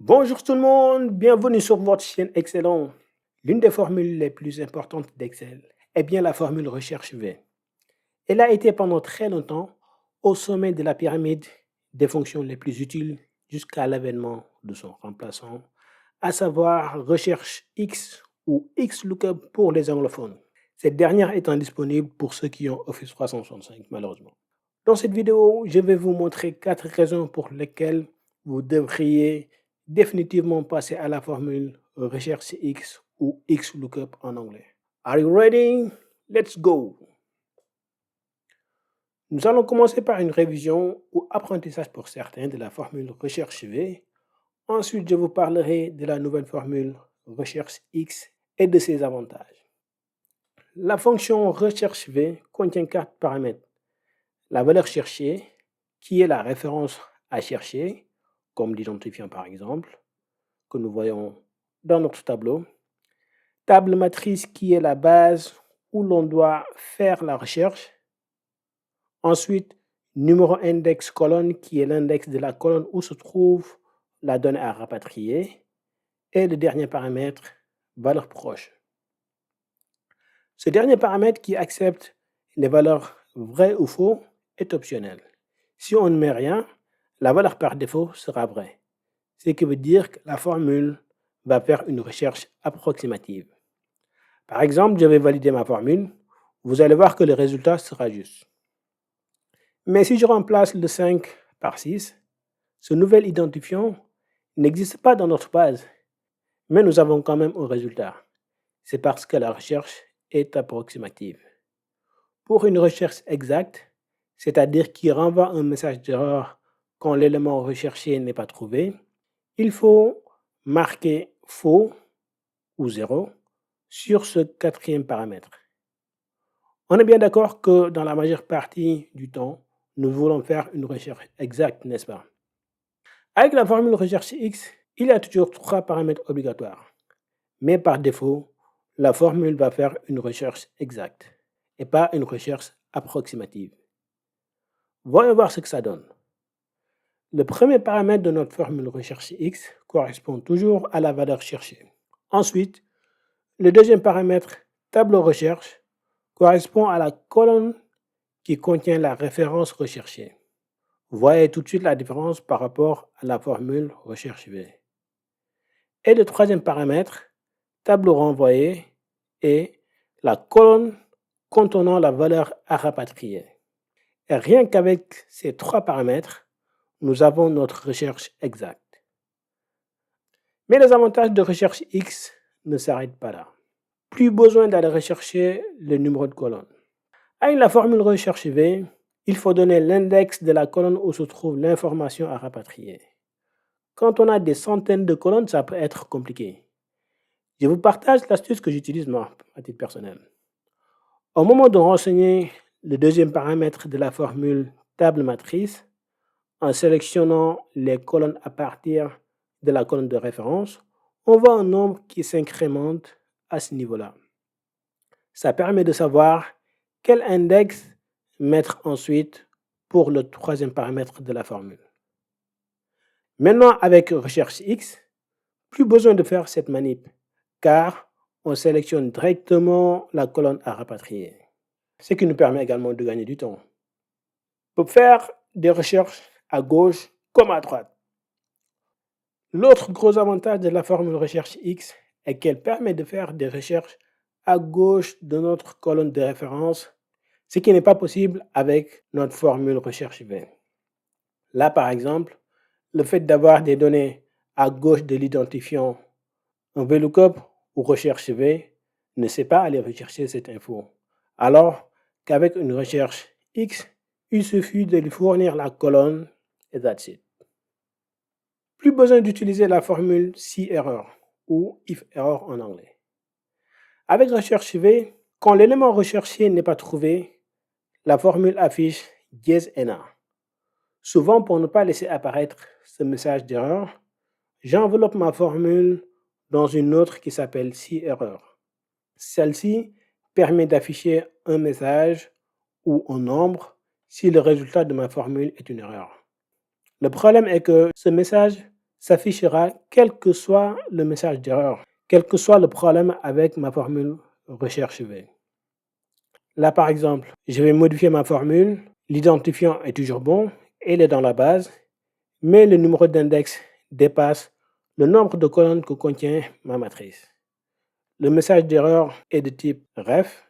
Bonjour tout le monde, bienvenue sur votre chaîne Excellent. L'une des formules les plus importantes d'Excel est bien la formule recherche V. Elle a été pendant très longtemps au sommet de la pyramide des fonctions les plus utiles jusqu'à l'avènement de son remplaçant, à savoir recherche X ou XLOOKUP pour les anglophones. Cette dernière étant disponible pour ceux qui ont Office 365 malheureusement. Dans cette vidéo, je vais vous montrer 4 raisons pour lesquelles vous devriez définitivement passer à la formule recherche X ou XLOOKUP en anglais. Are you ready? Let's go! Nous allons commencer par une révision ou apprentissage pour certains de la formule recherche V. Ensuite, je vous parlerai de la nouvelle formule recherche X et de ses avantages. La fonction recherche V contient 4 paramètres. La valeur cherchée, qui est la référence à chercher, comme l'identifiant par exemple, que nous voyons dans notre tableau. Table matrice, qui est la base où l'on doit faire la recherche. Ensuite, numéro index colonne, qui est l'index de la colonne où se trouve la donnée à rapatrier. Et le dernier paramètre, valeur proche. Ce dernier paramètre qui accepte les valeurs vraies ou faux est optionnel. Si on ne met rien, la valeur par défaut sera vraie, ce qui veut dire que la formule va faire une recherche approximative. Par exemple, je vais valider ma formule, vous allez voir que le résultat sera juste. Mais si je remplace le 5 par 6, ce nouvel identifiant n'existe pas dans notre base, mais nous avons quand même un résultat. C'est parce que la recherche est approximative. Pour une recherche exacte, c'est-à-dire qui renvoie un message d'erreur quand l'élément recherché n'est pas trouvé, il faut marquer faux ou 0 sur ce quatrième paramètre. On est bien d'accord que dans la majeure partie du temps, nous voulons faire une recherche exacte, n'est-ce pas? Avec la formule recherche X, il y a toujours 3 paramètres obligatoires. Mais par défaut, la formule va faire une recherche exacte et pas une recherche approximative. Voyons voir ce que ça donne. Le premier paramètre de notre formule recherche X correspond toujours à la valeur cherchée. Ensuite, le deuxième paramètre, tableau recherche, correspond à la colonne qui contient la référence recherchée. Vous voyez tout de suite la différence par rapport à la formule recherche V. Et le troisième paramètre, tableau renvoyé, est la colonne contenant la valeur à rapatrier. Et rien qu'avec ces 3 paramètres, nous avons notre recherche exacte. Mais les avantages de recherche X ne s'arrêtent pas là. Plus besoin d'aller rechercher le numéro de colonne. Avec la formule recherche V, il faut donner l'index de la colonne où se trouve l'information à rapatrier. Quand on a des centaines de colonnes, ça peut être compliqué. Je vous partage l'astuce que j'utilise moi, à titre personnel. Au moment de renseigner le deuxième paramètre de la formule table matrice, en sélectionnant les colonnes à partir de la colonne de référence, on voit un nombre qui s'incrémente à ce niveau-là. Ça permet de savoir quel index mettre ensuite pour le troisième paramètre de la formule. Maintenant, avec recherche X, plus besoin de faire cette manip, car on sélectionne directement la colonne à rapatrier, ce qui nous permet également de gagner du temps. Pour faire des recherches à gauche comme à droite. L'autre gros avantage de la formule recherche X est qu'elle permet de faire des recherches à gauche de notre colonne de référence, ce qui n'est pas possible avec notre formule recherche V. Là, par exemple, le fait d'avoir des données à gauche de l'identifiant un VLOOKUP ou recherche V ne sait pas aller rechercher cette info. Alors qu'avec une recherche X, il suffit de lui fournir la colonne et that's it. Plus besoin d'utiliser la formule si-error ou if-error en anglais. Avec recherche V, quand l'élément recherché n'est pas trouvé, la formule affiche dièse-NA. Souvent, pour ne pas laisser apparaître ce message d'erreur, j'enveloppe ma formule dans une autre qui s'appelle si-error. Celle-ci permet d'afficher un message ou un nombre si le résultat de ma formule est une erreur. Le problème est que ce message s'affichera quel que soit le message d'erreur, quel que soit le problème avec ma formule recherche V. Là, par exemple, je vais modifier ma formule. L'identifiant est toujours bon, il est dans la base, mais le numéro d'index dépasse le nombre de colonnes que contient ma matrice. Le message d'erreur est de type ref,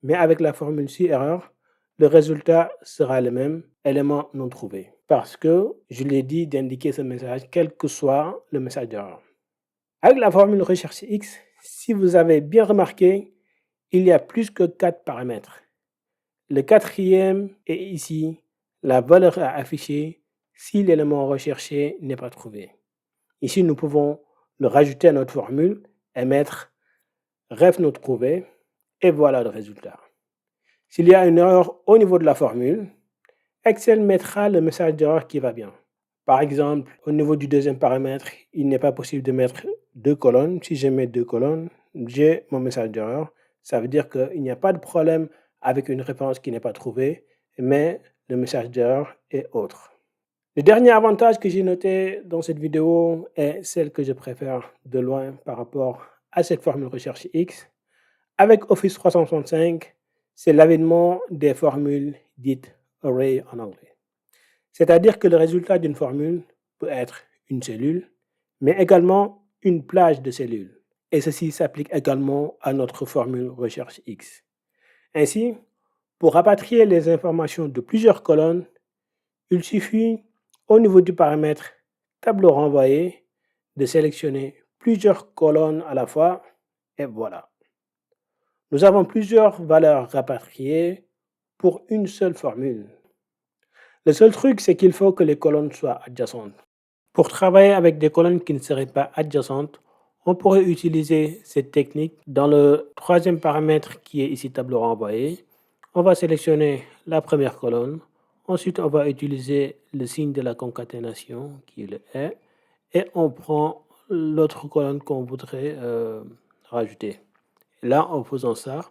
mais avec la formule si erreur, le résultat sera le même, élément non trouvé, parce que je l'ai dit d'indiquer ce message quel que soit le message d'erreur. Avec la formule recherche X, si vous avez bien remarqué, il y a plus que 4 paramètres. Le quatrième est ici, la valeur à afficher si l'élément recherché n'est pas trouvé. Ici, nous pouvons le rajouter à notre formule et mettre ref non trouvé, et voilà le résultat. S'il y a une erreur au niveau de la formule, Excel mettra le message d'erreur qui va bien. Par exemple, au niveau du deuxième paramètre, il n'est pas possible de mettre 2 colonnes. Si je mets 2 colonnes, j'ai mon message d'erreur. Ça veut dire qu'il n'y a pas de problème avec une réponse qui n'est pas trouvée, mais le message d'erreur est autre. Le dernier avantage que j'ai noté dans cette vidéo est celle que je préfère de loin par rapport à cette formule recherche X. Avec Office 365, c'est l'avènement des formules dites array en anglais. C'est-à-dire que le résultat d'une formule peut être une cellule, mais également une plage de cellules. Et ceci s'applique également à notre formule recherche X. Ainsi, pour rapatrier les informations de plusieurs colonnes, il suffit, au niveau du paramètre tableau renvoyé, de sélectionner plusieurs colonnes à la fois, et voilà. Nous avons plusieurs valeurs rapatriées pour une seule formule. Le seul truc, c'est qu'il faut que les colonnes soient adjacentes. Pour travailler avec des colonnes qui ne seraient pas adjacentes, on pourrait utiliser cette technique dans le troisième paramètre qui est ici tableau renvoyé. On va sélectionner la première colonne. Ensuite, on va utiliser le signe de la concaténation qui est le est. Et on prend l'autre colonne qu'on voudrait rajouter. Là, en faisant ça,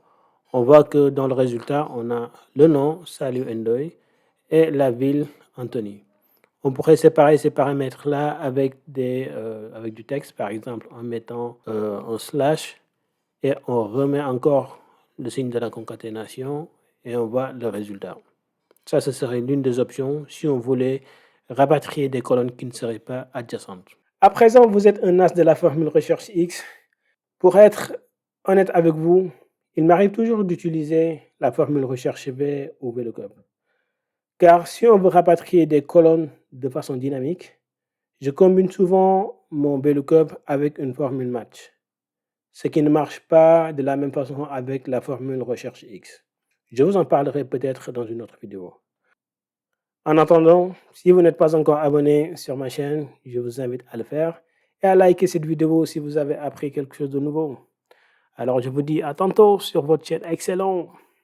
on voit que dans le résultat, on a le nom, Salut Ndoye, et la ville, Anthony. On pourrait séparer ces paramètres-là avec du texte, par exemple en mettant un slash, et on remet encore le signe de la concaténation, et on voit le résultat. Ça, ce serait l'une des options si on voulait rapatrier des colonnes qui ne seraient pas adjacentes. À présent, vous êtes un as de la formule recherche X. Pour être honnête avec vous, il m'arrive toujours d'utiliser la formule recherche V ou VLOOKUP. Car si on veut rapatrier des colonnes de façon dynamique, je combine souvent mon VLOOKUP avec une formule match, ce qui ne marche pas de la même façon avec la formule recherche X. Je vous en parlerai peut-être dans une autre vidéo. En attendant, si vous n'êtes pas encore abonné sur ma chaîne, je vous invite à le faire et à liker cette vidéo si vous avez appris quelque chose de nouveau. Alors je vous dis à tantôt sur votre chaîne Excellent.